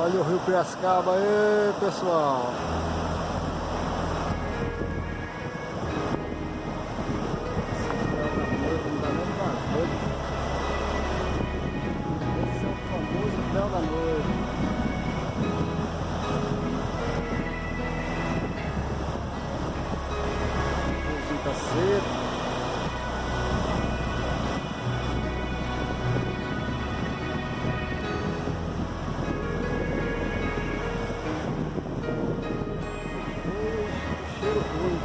Olha o rio Piracicaba aí, pessoal. Esse é o famoso véu da noite. O riozinho tá seco. Cheiro ruim.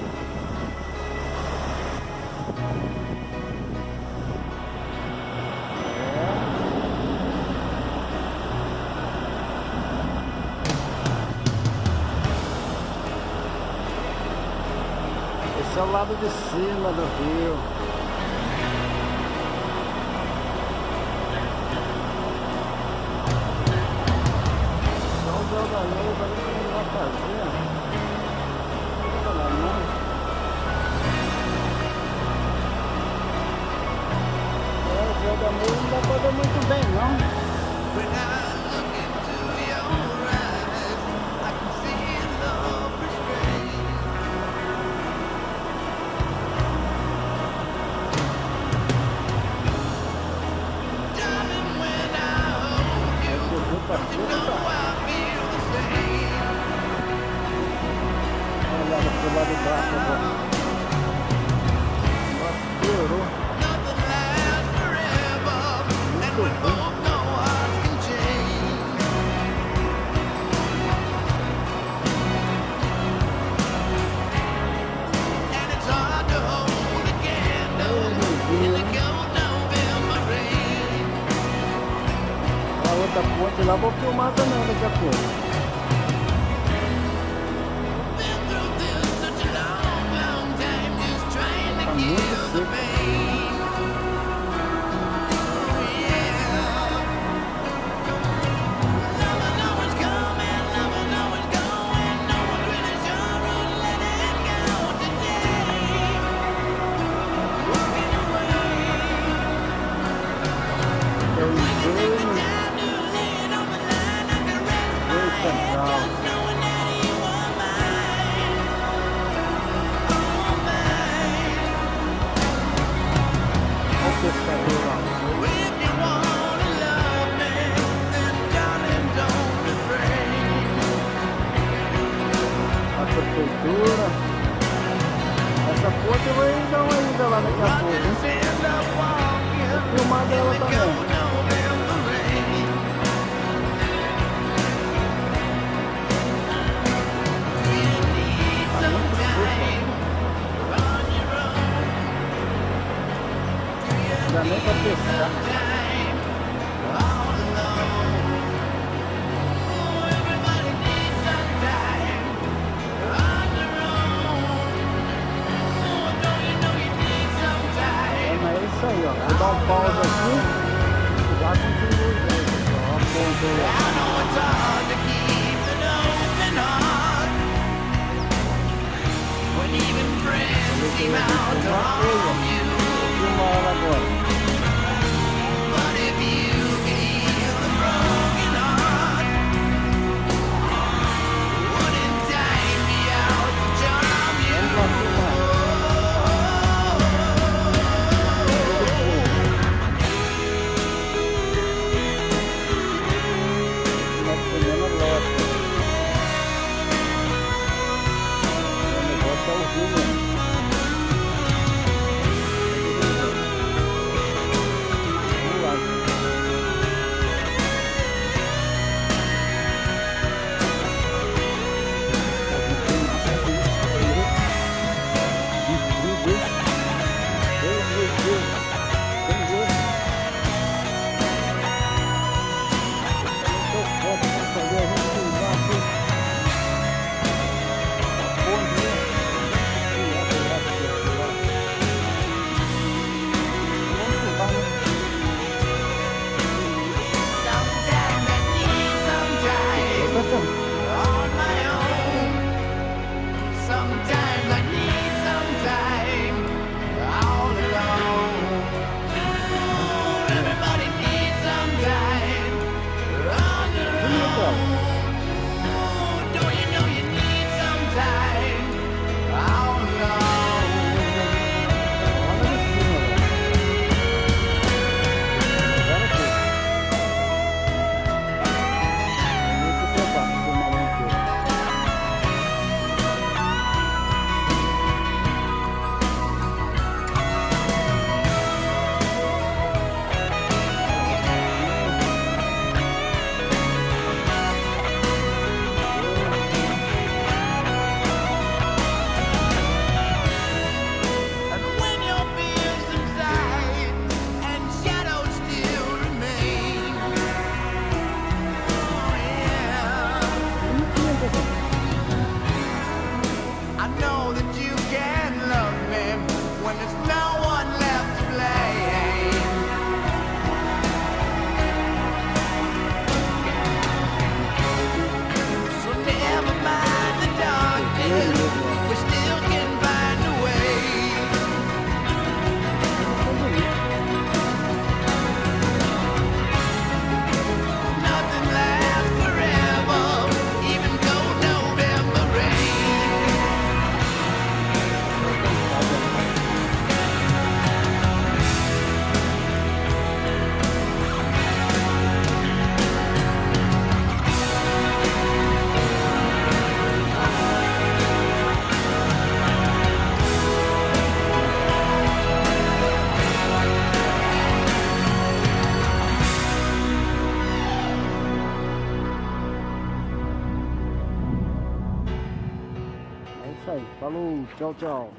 Esse é o lado de cima do rio. Só o véu da noiva ali que não vai fazer. O véu da noiva não dá pra ver muito bem, não. Olha pro lado de baixo agora. Nossa, piorou. Muito ruim. A outra ponte lá vou filmar também daqui a pouco. Tá muito seco. É o inverno. Central. Olha o pescador lá. A prefeitura. Essa ponte eu vou dar uma ida lá daqui a pouco, hein? Vou filmar dela também. Não dá nem pra pescar. Mas é isso aí, ó. Vou dar um pause aqui. Já continua aí, pessoal. Ó, a ponta aí, ó. Uma hora agora. cara. É isso aí. Falou, tchau, tchau.